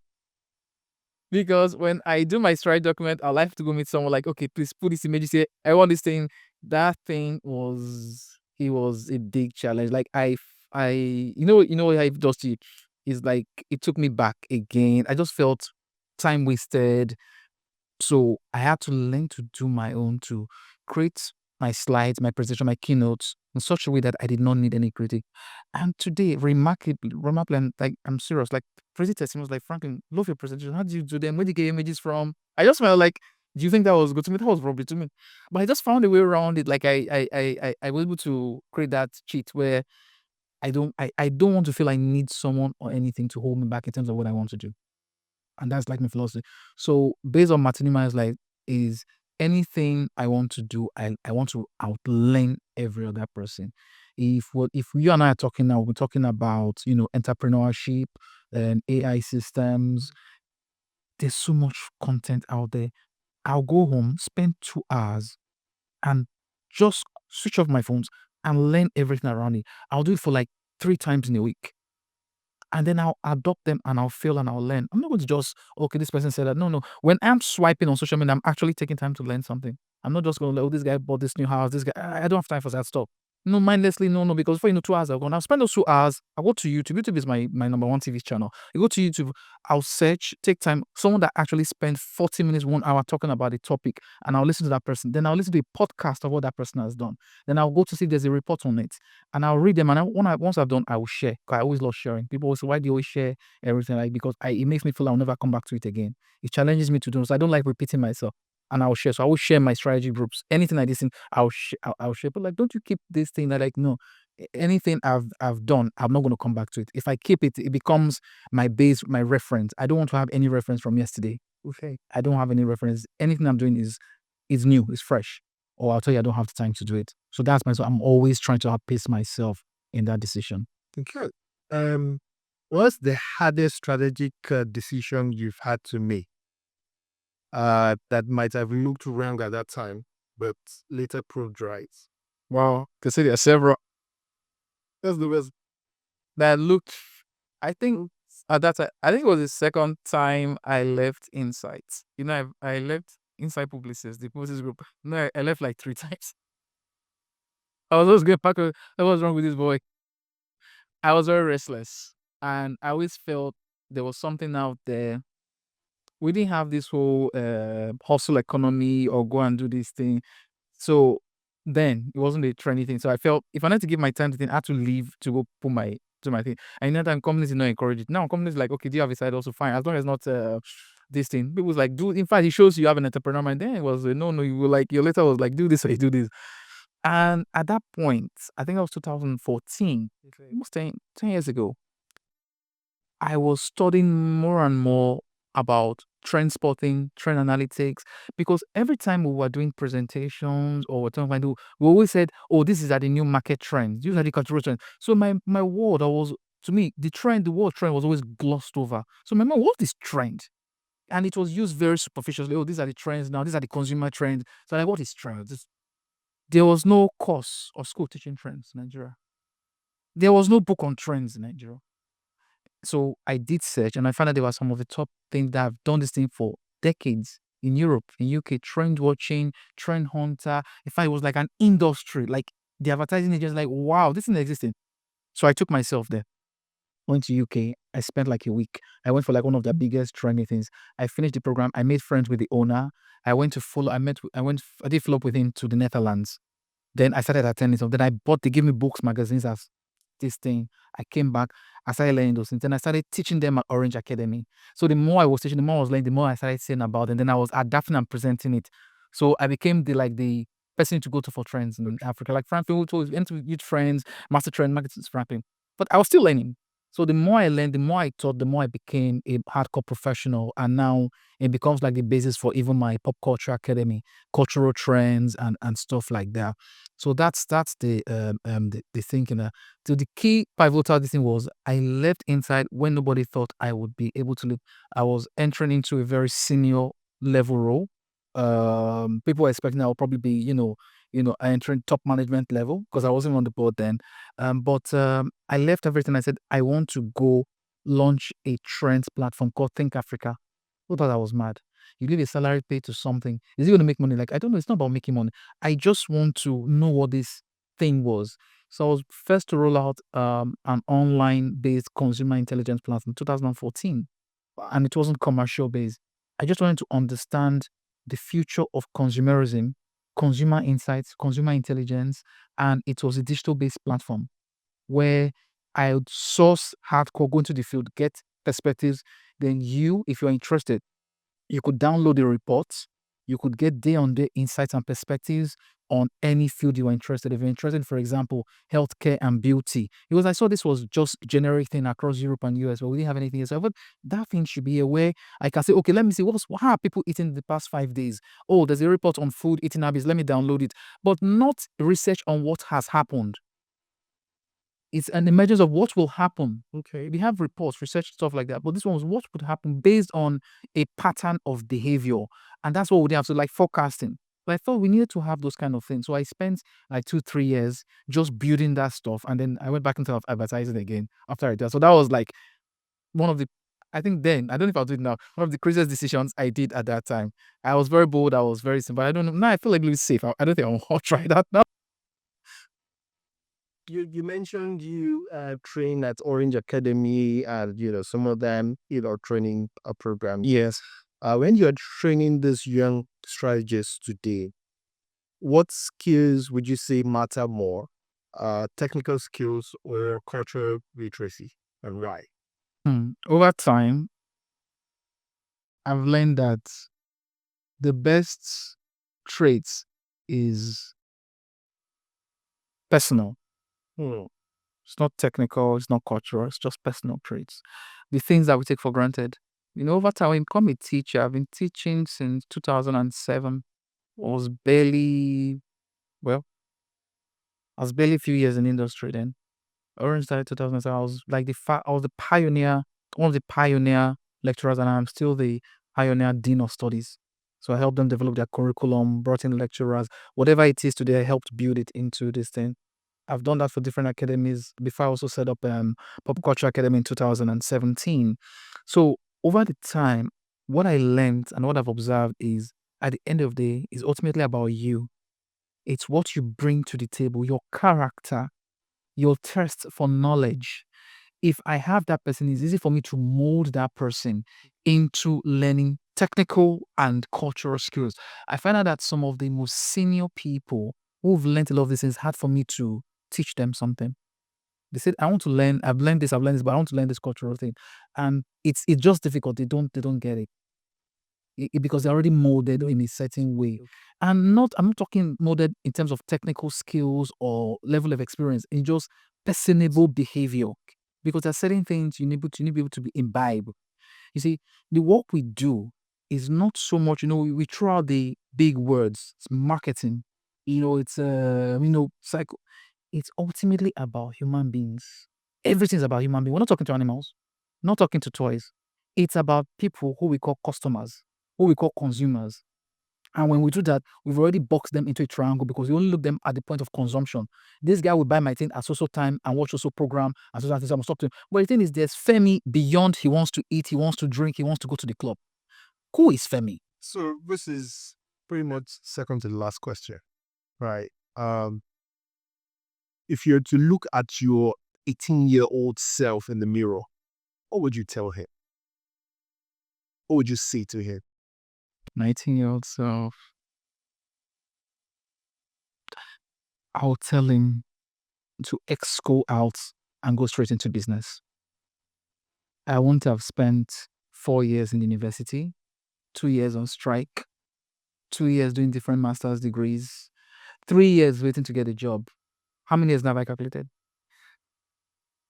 Because when I do my stride document, I'll have to go meet someone like, okay, please put this image here. I want this thing. That thing was it was a big challenge. Like what I does to you is like it took me back again. I just felt time wasted. So I had to learn to do my own to create my slides, my presentation, my keynotes in such a way that I did not need any critic. And today, remarkably, and like I'm serious, like crazy testimonies like Franklin, love your presentation. How do you do them? Where do you get images from? I just felt like, do you think that was good to me? That was probably to me. But I just found a way around it. Like I was able to create that cheat where I don't want to feel I need someone or anything to hold me back in terms of what I want to do. And that's like my philosophy. So based on Martinima is like is anything I want to do, I want to outlearn every other person. If you and I are talking now, we're talking about entrepreneurship and AI systems. There's so much content out there. I'll go home, spend 2 hours, and just switch off my phones and learn everything around it. I'll do it for like 3 times in a week and then I'll adopt them and I'll fail and I'll learn. I'm not going to just, okay, this person said that. No, no. When I'm swiping on social media, I'm actually taking time to learn something. I'm not just going to, oh, this guy bought this new house. This guy, I don't have time for that stuff. No, mindlessly, no, because before 2 hours are gone. I'll spend those 2 hours. I'll go to YouTube. YouTube is my number one TV channel. You go to YouTube, I'll search, take time. Someone that actually spent 40 minutes, 1 hour talking about a topic, and I'll listen to that person. Then I'll listen to a podcast of what that person has done. Then I'll go to see if there's a report on it, and I'll read them. And once I've done, I will share. 'Cause I always love sharing. People always say, "Why do you always share everything?" Like because it makes me feel I'll never come back to it again. It challenges me to do. So I don't like repeating myself and I'll share. So I will share my strategy groups. Anything like this, I'll share. But like, don't you keep this thing that like no, anything I've done, I'm not going to come back to it. If I keep it, it becomes my base, my reference. I don't want to have any reference from yesterday. Okay, I don't have any reference. Anything I'm doing is new, is fresh. Or I'll tell you, I don't have the time to do it. So that's my. So I'm always trying to outpace myself in that decision. Okay. What's the hardest strategic decision you've had to make? That might have looked wrong at that time, but later proved right. Wow, because there are several That's the best. that looked. I think at that time, I think it was the second time I left Insights. I left Insight Publicis, the Publicis group. No, I left like 3 times. I was always going back. What was wrong with this boy? I was very restless, and I always felt there was something out there. We didn't have this whole hustle economy or go and do this thing. So then it wasn't a trendy thing. So I felt if I had to give my time to thing, I had to leave to go put my do my thing. And in that time, companies did not encourage it. Now companies like, okay, do you have a side also fine as long as not this thing. People's like, do in fact, it shows you have an entrepreneur mind. Then it was no, you were like your letter was like, do this or you do this. And at that point, I think that was 2014, almost 10 years ago, I was studying more and more about trend spotting, trend analytics, because every time we were doing presentations or we always said, "Oh, this is the new market trend. These are the cultural trends." So my word, I was to me the word trend was always glossed over. So my mom, what is trend? And it was used very superficially. Oh, these are the trends now. These are the consumer trends. So like, what is trend? There was no course or school teaching trends in Nigeria. There was no book on trends in Nigeria. So I did search and I found out there were some of the top things that have done this thing for decades in Europe, in UK, trend watching, trend hunter. In fact, it was like an industry, like the advertising agents, like, wow, this is existing. So I took myself there, went to UK. I spent like a week. I went for like one of the biggest trending things. I finished the program. I made friends with the owner. I went to follow, I did follow up with him to the Netherlands. Then I started attending some. Then they gave me books, magazines as this thing. I came back, I started learning those things. Then I started teaching them at Orange Academy. So the more I was teaching, the more I was learning, the more I started saying about it. And then I was adapting and presenting it. So I became the person to go to for trends in Africa. Like Frank, people told into youth trends, master trend, marketing scrapping. But I was still learning. So the more I learned, the more I taught, the more I became a hardcore professional. And now it becomes like the basis for even my pop culture academy, cultural trends and stuff like that. So that's the thinking. So the key pivotal thing was I left inside when nobody thought I would be able to live. I was entering into a very senior level role. People were expecting I would probably be, entering top management level because I wasn't on the board then. But I left everything. I said I want to go launch a trends platform called Think Africa. Who thought I was mad? You give a salary pay to something. Is it going to make money? Like, I don't know. It's not about making money. I just want to know what this thing was. So I was first to roll out an online based consumer intelligence platform in 2014. And it wasn't commercial based. I just wanted to understand the future of consumerism, consumer insights, consumer intelligence, and it was a digital based platform where I would source hardcore, go into the field, get perspectives. Then you, if you're interested, you could download the reports. You could get day-on-day insights and perspectives on any field you are interested. If you're interested, for example, healthcare and beauty, because I saw this was just generic thing across Europe and US, but we didn't have anything else. So I thought that thing should be a way I can say, okay, let me see how are people eating the past 5 days. Oh, there's a report on food eating habits. Let me download it, but not research on what has happened. It's an emergence of what will happen. Okay. We have reports, research, stuff like that. But this one was what would happen based on a pattern of behavior. And that's what we have. So like forecasting. But I thought we needed to have those kind of things. So I spent like 2-3 years just building that stuff. And then I went back into advertising again after I did that. So that was like one of the, I think then, I don't know if I'll do it now, one of the craziest decisions I did at that time. I was very bold. I was very simple. I don't know. Now I feel like really safe. I don't think I'll try that now. You mentioned you train at Orange Academy and some of them training programs. Yes. When you are training these young strategists today, what skills would you say matter more? Technical skills or cultural literacy, and why? Over time, I've learned that the best traits is personal. Hmm. It's not technical, it's not cultural, it's just personal traits. The things that we take for granted. Over time, when you become a teacher, I've been teaching since 2007. Well, I was barely a few years in industry then. Orange started 2007. I was like I was the pioneer, one of the pioneer lecturers, and I'm still the pioneer dean of studies. So I helped them develop their curriculum, brought in lecturers, whatever it is today, I helped build it into this thing. I've done that for different academies. Before I also set up Pop Culture Academy in 2017. So over the time, what I learned and what I've observed is at the end of the day, is ultimately about you. It's what you bring to the table, your character, your thirst for knowledge. If I have that person, it's easy for me to mold that person into learning technical and cultural skills. I find out that some of the most senior people who've learned a lot of these things, hard for me to teach them something. They said, I want to learn, I've learned this, but I want to learn this cultural thing. And it's just difficult. They don't get it. because they're already molded in a certain way. And I'm not talking molded in terms of technical skills or level of experience, in just personable behavior. Because there are certain things you need to be able to be imbibe. You see, the work we do is not so much, we throw out the big words. It's marketing. It's psycho. It's ultimately about human beings. Everything's about human beings. We're not talking to animals, not talking to toys. It's about people who we call customers, who we call consumers. And when we do that, we've already boxed them into a triangle because we only look them at the point of consumption. This guy will buy my thing at so time and watch so program and so things. I'm stop to. But the thing is, there's Femi beyond. He wants to eat, he wants to drink, he wants to go to the club. Who is Femi? So this is pretty much second to the last question, right? If you're to look at your 18-year-old self in the mirror, what would you tell him? What would you say to him? 19-year-old self. I'll tell him to ex-school out and go straight into business. I want to have spent 4 years in university, 2 years on strike, 2 years doing different master's degrees, 3 years waiting to get a job. How many years now have I calculated?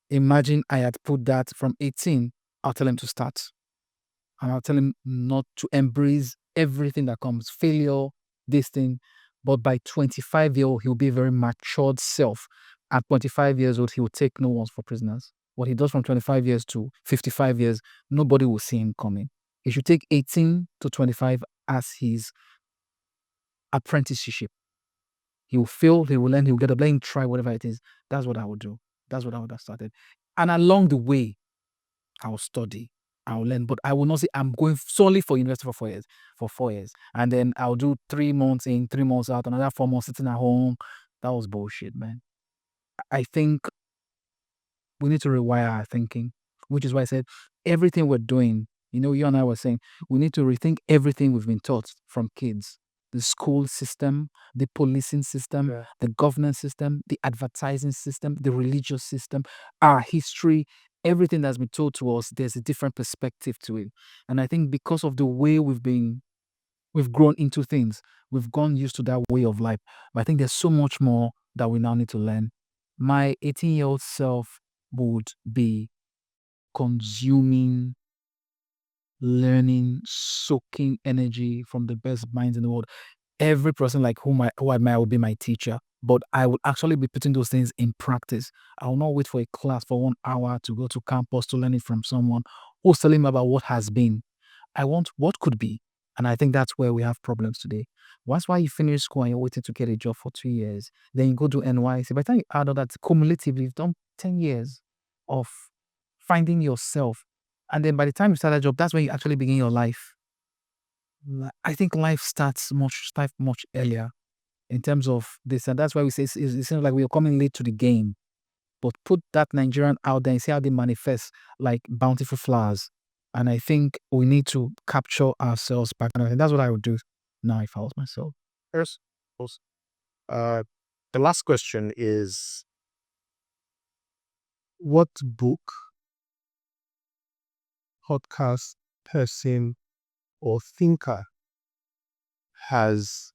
Imagine I had put that from 18. I'll tell him to start. And I'll tell him not to embrace everything that comes, failure, this thing. But by 25 years old, he'll be a very matured self. At 25 years old, he will take no ones for prisoners. What he does from 25 years to 55 years, nobody will see him coming. He should take 18 to 25 as his apprenticeship. He will fail, he will learn, he will get a blame, try whatever it is. That's what I would do. That's what I would have started. And along the way, I'll study, I'll learn, but I will not say I'm going solely for university for 4 years. And then I'll do 3 months in, 3 months out, another 4 months sitting at home. That was bullshit, man. I think we need to rewire our thinking, which is why I said everything we're doing, you and I were saying, we need to rethink everything we've been taught from kids. The school system, the policing system, the governance system, the advertising system, the religious system, our history, everything that's been told to us, there's a different perspective to it. And I think because of the way we've grown into things, we've gone used to that way of life. But I think there's so much more that we now need to learn. My 18-year-old self would be consuming, learning, soaking energy from the best minds in the world. Every person like who I admire will be my teacher, but I will actually be putting those things in practice. I will not wait for a class for 1 hour to go to campus to learn it from someone who's telling me about what has been. I want what could be. And I think that's where we have problems today. Once why you finish school and you're waiting to get a job for 2 years, then you go to NYC. By the time you add all that cumulatively, you've done 10 years of finding yourself. And then by the time you start that job, that's when you actually begin your life. I think life starts much earlier in terms of this. And that's why we say it seems like we are coming late to the game. But put that Nigerian out there and see how they manifest like bountiful flowers. And I think we need to capture ourselves back. And I think that's what I would do now if I was myself. First, the last question is, what book, podcast, person, or thinker has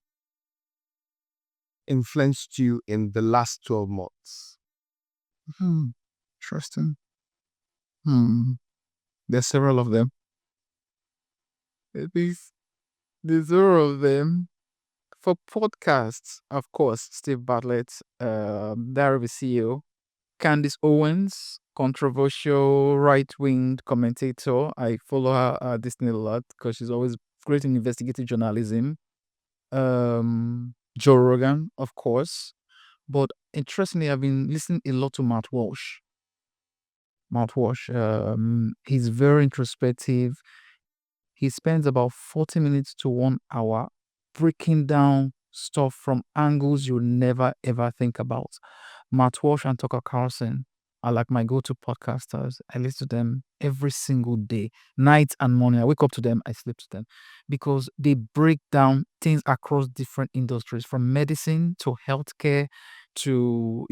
influenced you in the last 12 months? Interesting. There's several of them. There's several of them. For podcasts, of course, Steve Bartlett, Diary of a CEO, Candice Owens, controversial right-wing commentator. I follow her at Disney a lot because she's always great in investigative journalism. Joe Rogan, of course. But interestingly, I've been listening a lot to Matt Walsh. He's very introspective. He spends about 40 minutes to 1 hour breaking down stuff from angles you never ever think about. Matt Walsh and Tucker Carlson are like my go-to podcasters. I listen to them every single day, night and morning. I wake up to them, I sleep to them, because they break down things across different industries, from medicine to healthcare to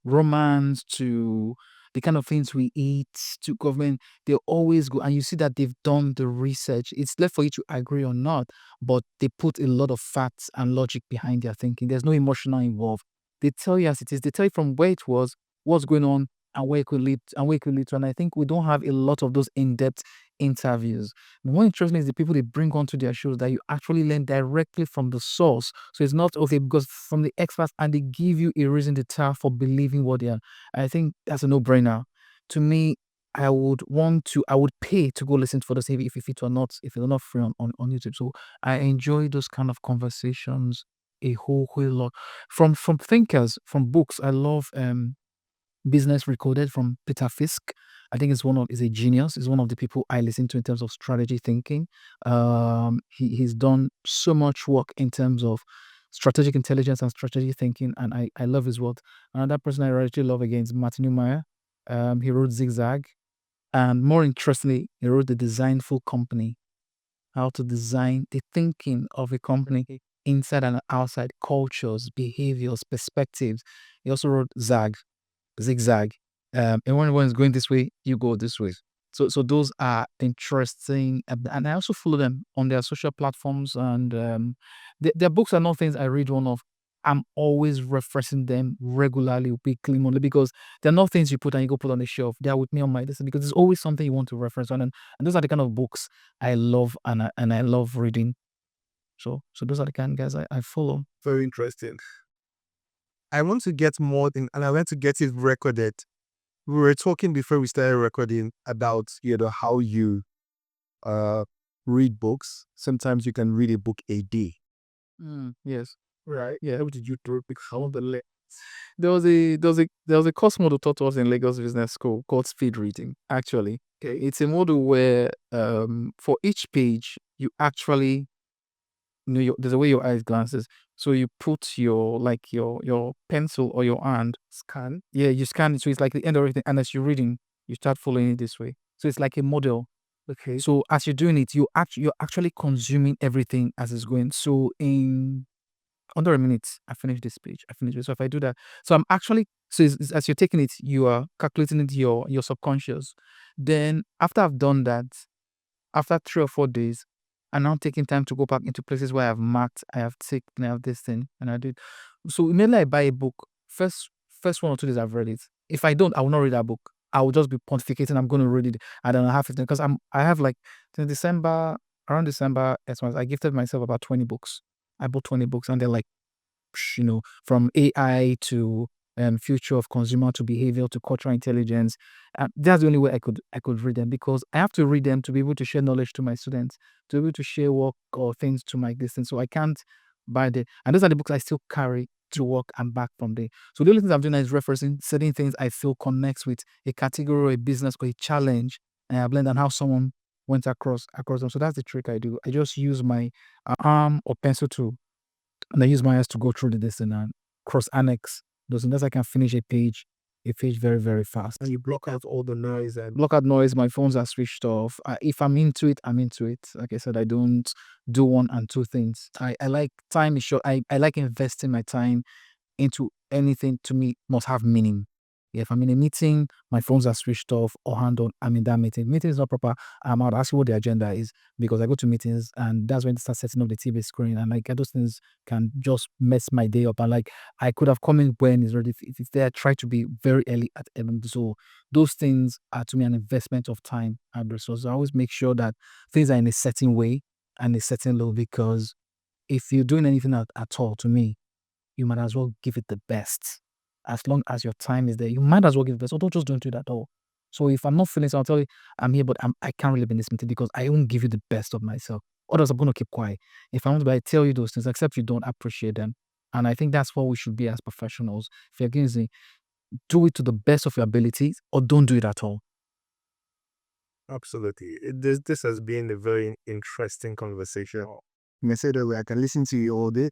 romance to the kind of things we eat, to government, they always go, and you see that they've done the research. It's left for you to agree or not, but they put a lot of facts and logic behind their thinking. There's no emotional involved. They tell you as it is. They tell you from where it was, what's going on, and where it could lead, and where it could lead to. And I think we don't have a lot of those in-depth interviews. The more interesting is the people they bring onto their shows that you actually learn directly from the source. So it's not okay because from the experts, and they give you a reason to tell for believing what they are. I think that's a no-brainer. To me, I would pay to go listen for the same if it were not, if it's not free on YouTube. So I enjoy those kind of conversations a whole lot. From thinkers, from books. I love Business Recoded from Peter Fisk. I think is a genius. He's one of the people I listen to in terms of strategy thinking. He's done so much work in terms of strategic intelligence and strategy thinking, and I love his work. Another person I really love again is Martin Neumeyer. He wrote Zigzag, and more interestingly, he wrote The Designful Company, how to design the thinking of a company inside and outside, cultures, behaviors, perspectives. He also wrote Zigzag. And when everyone's going this way, you go this way. So those are interesting, and I also follow them on their social platforms, and their books are not things I read one of. I'm always referencing them regularly, weekly, monthly, because they're not things you put and you go put on the shelf. They're with me on my list because there's always something you want to reference on, and those are the kind of books I love, and I love reading. So those are the kind of guys I follow. Very interesting. I want to get more in, and I want to get it recorded. We were talking before we started recording about how you read books. Sometimes you can read a book a day. Yes. Right. Yeah. How did you do it? How the There was a course model taught to us in Lagos Business School called speed reading. Actually, Okay. it's a model where for each page you actually there's a way your eyes glances. So you put your pencil or your hand. Scan. Yeah, you scan it. So it's like the end of everything. And as you're reading, you start following it this way. So it's like a model. Okay. So as you're doing it, you're actually consuming everything as it's going. So in under a minute, I finish this page. I finish it. So if I do that, so I'm actually as you're taking it, you are calculating it your subconscious. Then after I've done that, after 3 or 4 days, I'm now taking time to go back into places where I've marked, I have taken, I have this thing, and I did. So immediately I buy a book, first 1 or 2 days I've read it. If I don't, I will not read that book. I will just be pontificating. I'm going to read it, and then I have it because I have like since December, around December, I gifted myself about 20 books. I bought 20 books, and they're like, from AI to future of consumer to behavior to cultural intelligence. That's the only way I could read them, because I have to read them to be able to share knowledge to my students, to be able to share work or things to my distance. So I can't buy the, and those are the books I still carry to work and back from there. So the only things I'm doing is referencing certain things I feel connects with a category or a business or a challenge, and I blend on how someone went across them. So that's the trick I do. I just use my arm or pencil tool, and I use my eyes to go through the distance and cross annex those, and that's I can finish a page very, very fast. And you block out all the noise and Block out noise. My phones are switched off. If I'm into it, I'm into it. Like I said, I don't do one and two things. I like time is short. I like investing my time into anything. To me must have meaning. Yeah, if I'm in a meeting, my phones are switched off or hand on. I'm in that meeting. Meeting is not proper. I'm out asking what the agenda is, because I go to meetings and that's when they start setting up the TV screen, and like those things can just mess my day up. And like I could have come in when it's ready. If it's there, try to be very early at 11. So those things are to me an investment of time and resources. I always make sure that things are in a certain way and a certain level, because if you're doing anything at all, to me, you might as well give it the best. As long as your time is there, you might as well give it the best. So don't just don't do that at all. So if I'm not feeling so, I'll tell you I'm here, but I can't really be in this meeting because I won't give you the best of myself. Others I'm gonna keep quiet. If I want to, I tell you those things, except you don't appreciate them. And I think that's what we should be as professionals. If you're going to say, do it to the best of your abilities, or don't do it at all. absolutely. This has been a very interesting conversation. I said that way I can listen to you all day.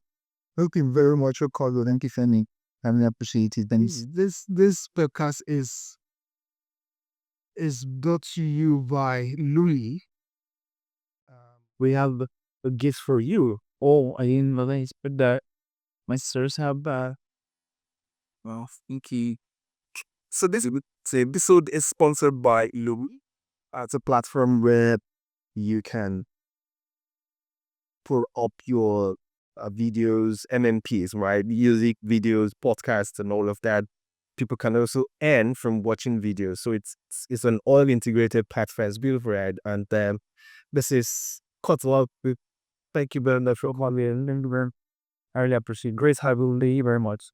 Thank you very much for calling. Thank you, Fanny. I really appreciate it. Thanks. This podcast is brought to you by Louis. We have a gift for you. Oh, I didn't realize, but that my sisters have well, thank you. So this episode is sponsored by Lumi. It's a platform where you can put up your videos, MMPs, right? Music, videos, podcasts, and all of that. People can also earn from watching videos. So it's an all integrated platform. It's beautiful, right? And this is Kotla. Thank you very much for coming in. I really appreciate it. Grace, I will very much.